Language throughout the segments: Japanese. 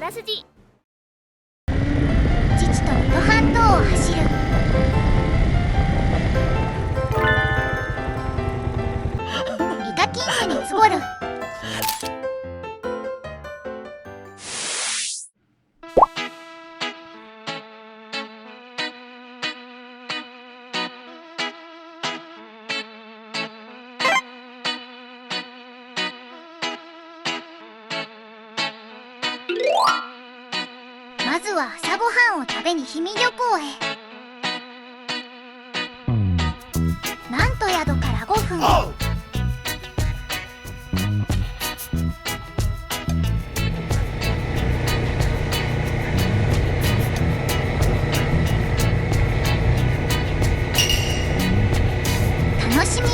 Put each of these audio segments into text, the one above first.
らすじ。父と能登半島を走る。イカキングにつぼる。まずは朝ごはんを食べに氷見漁港へ。なんと宿から5分。楽しみ。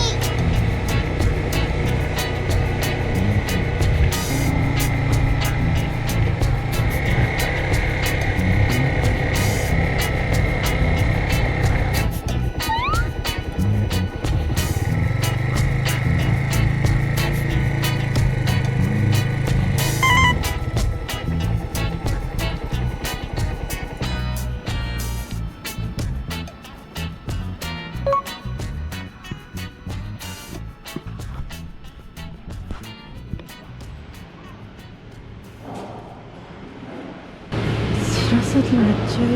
白鷺めっちゃいい。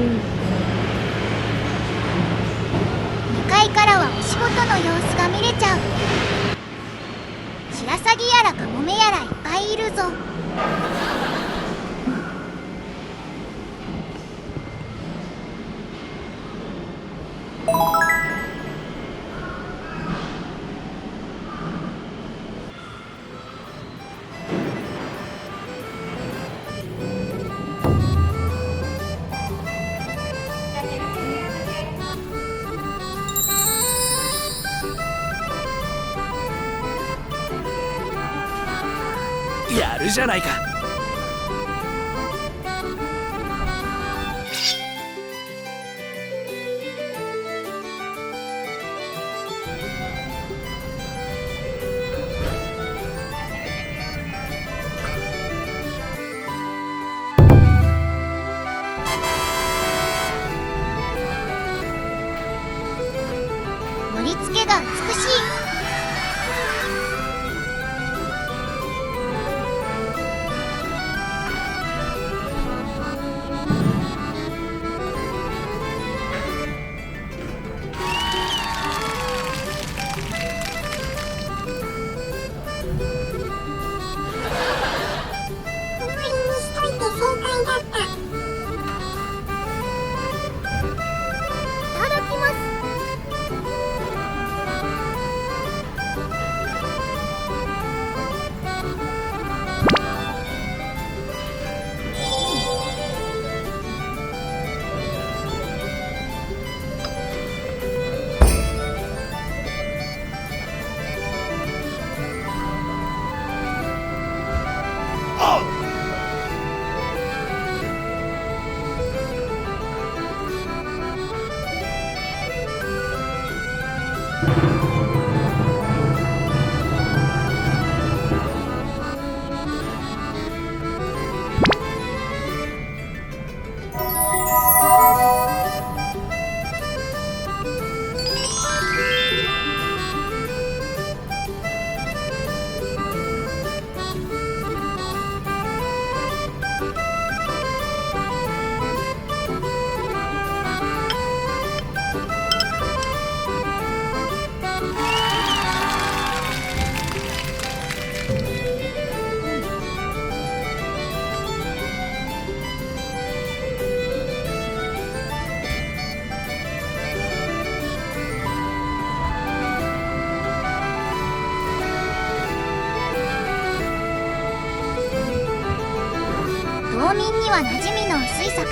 2階からはお仕事の様子が見れちゃう。白鷺やらカモメやらいっぱいいるぞ。やるじゃないか。盛り付けが美しい。島民には馴染みの薄い魚。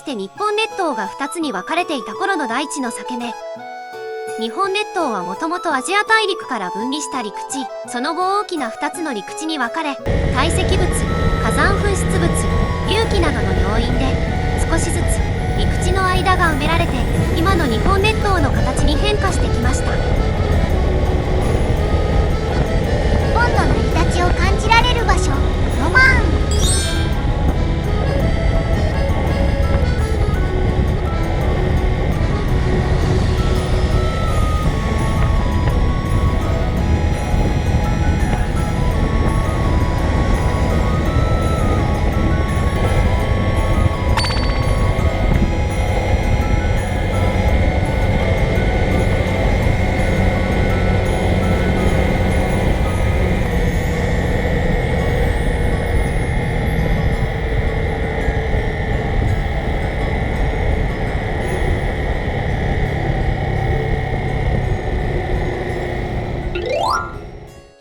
して日本列島が2つに分かれていた頃の大地の裂け目。日本列島はもともとアジア大陸から分離した陸地、その後大きな2つの陸地に分かれ、堆積物、火山噴出物、隆起などの要因で少しずつ陸地の間が埋められて、今の日本列島の形に変化してきました。日本の成り立ちを感じられる場所、ロマン。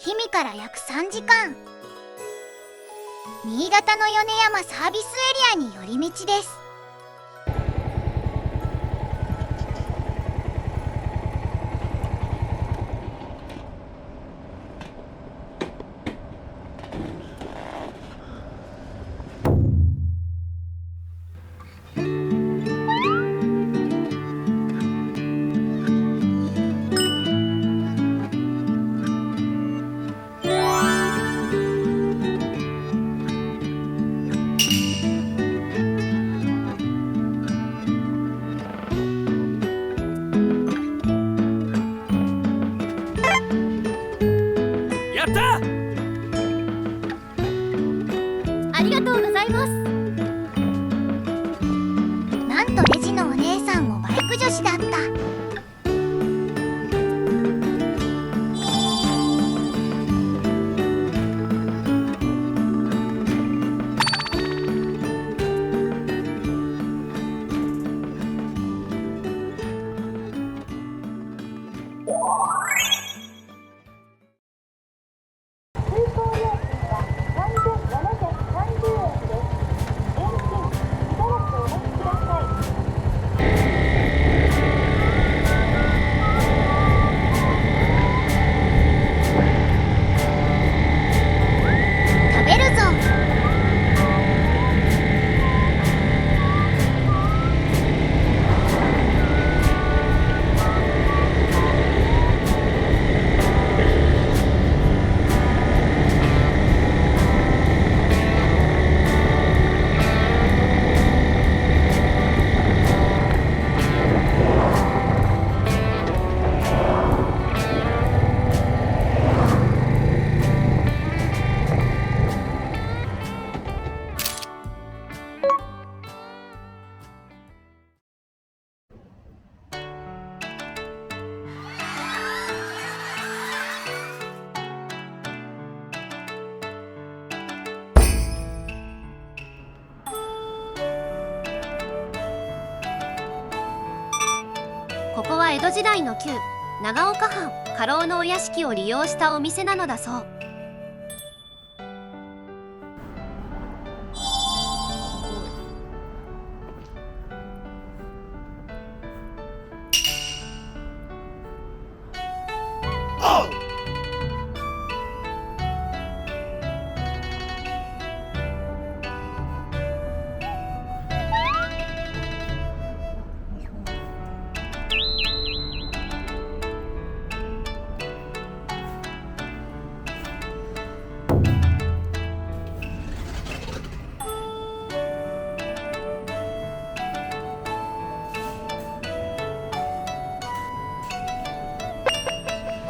氷見から約3時間、新潟の米山サービスエリアに寄り道です。やった！ありがとうございます。なんとレジのお姉さんもバイク女子だった。食べるぞ。ここは江戸時代の旧長岡藩家老のお屋敷を利用したお店なのだそう。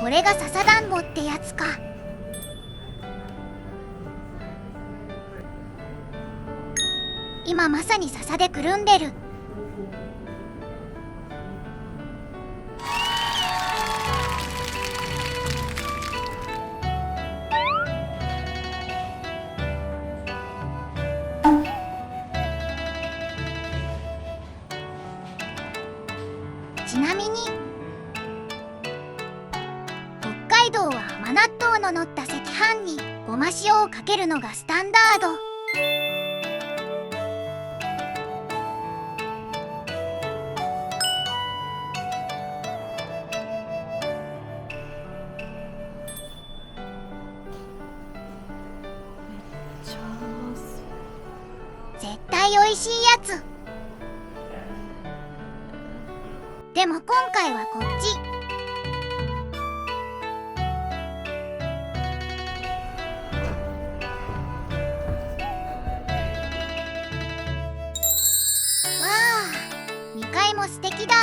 これが笹団子ってやつか。今まさに笹でくるんでる。ちなみに北海道は甘納豆の乗った赤飯にごま塩をかけるのがスタンダード。対おいしいやつ。でも今回はこっち。わあ、2階も素敵だ。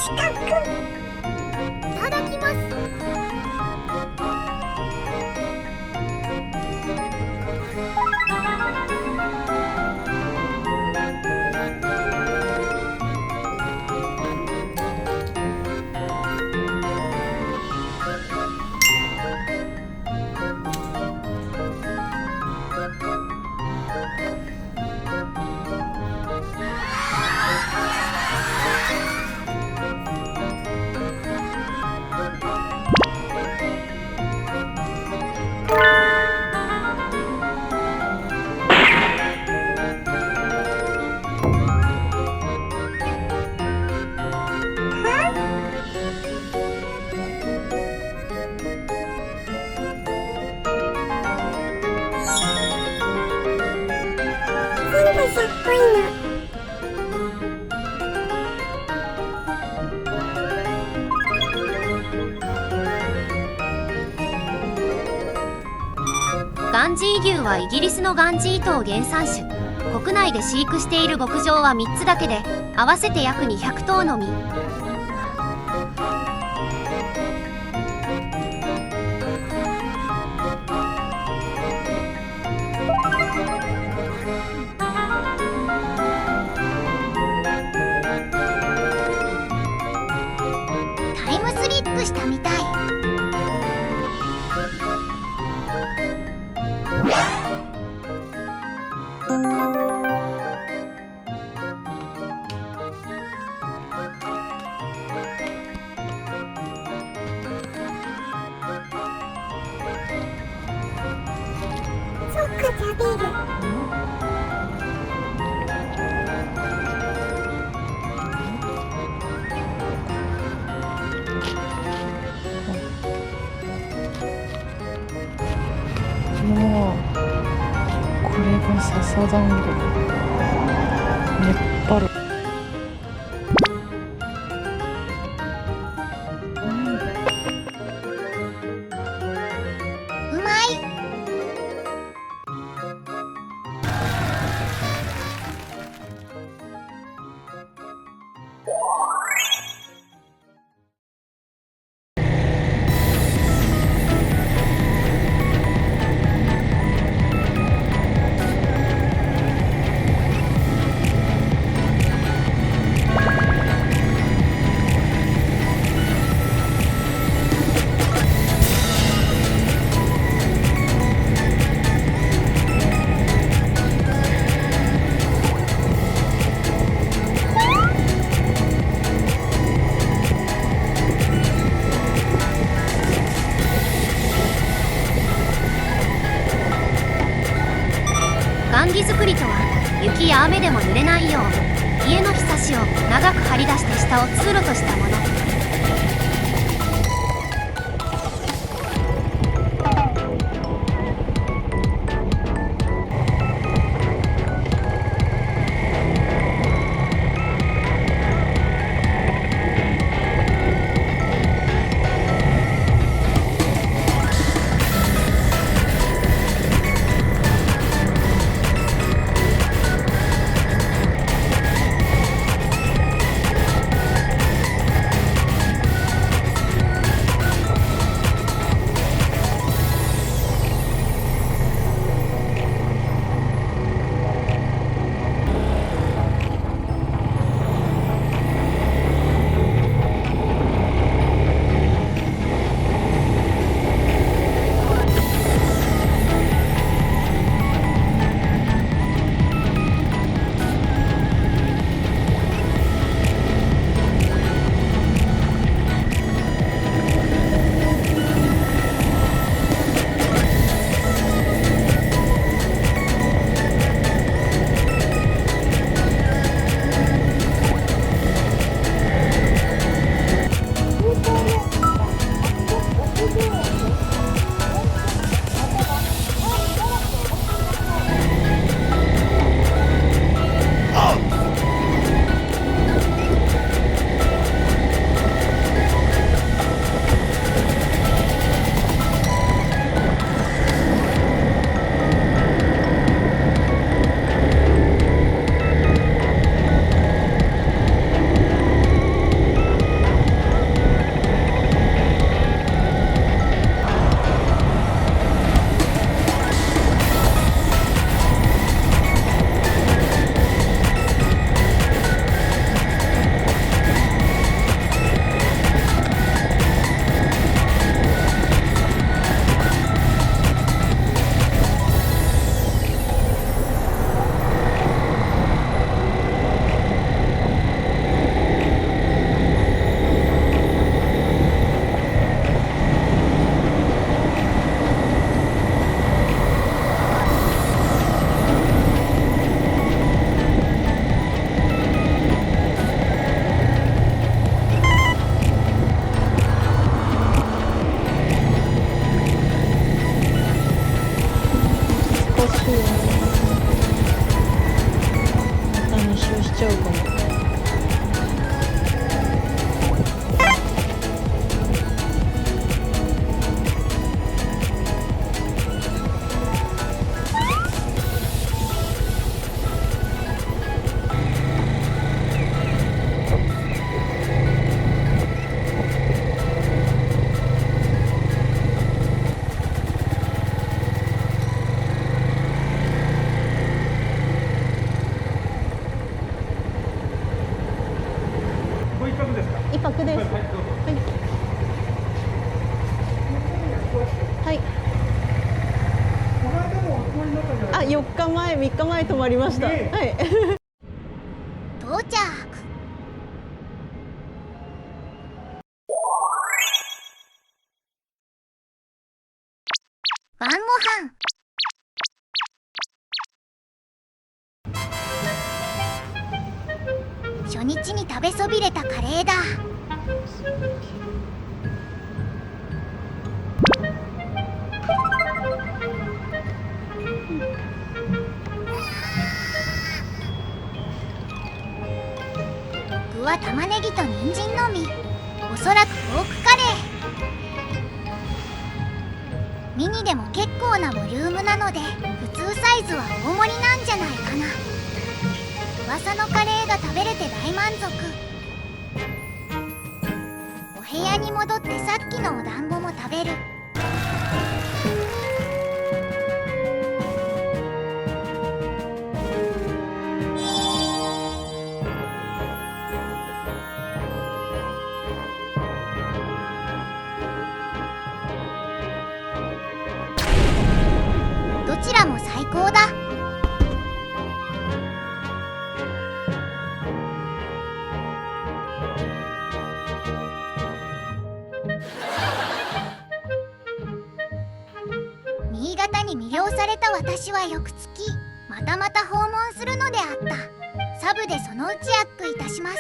いただきます。ガンジー牛はイギリスのガンジー島原産種。国内で飼育している牧場は3つだけで、合わせて約200頭のみ。タイムスリップしたみたい。そっか、食べる。もうこれが笹団子。熱波る。うまい。雁木作りとは、雪や雨でも濡れないよう家のひさしを長く張り出して下を通路としたもの。周しちゃうかも。一泊です。はい。はい。あ、4日前、3日前泊まりました。はい。到着。晩ご飯。初日に食べそびれたカレーだ。具は玉ねぎと人参のみ。おそらくポークカレー。ミニでも結構なボリュームなので普通サイズは大盛りなんじゃないかな。噂のカレーが食べれて大満足。お部屋に戻ってさっきのお団子も食べる。どちらも最高だ。新潟に魅了された私は翌月またまた訪問するのであった。サブでそのうちアップいたします。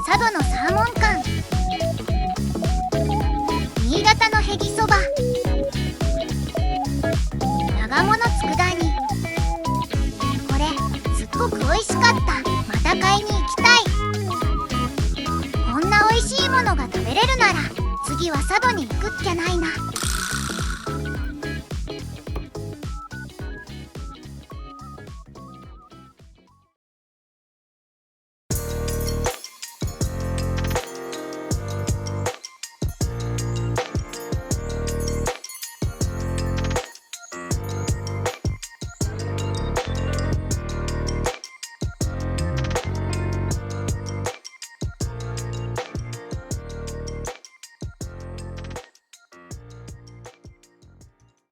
佐渡のサーモン缶、新潟のへぎそば、長茂の佃煮。これすっごく美味しかった。また買いに行きたい。こんな美味しいものが食べれるなら次は佐渡に行くっきゃないな。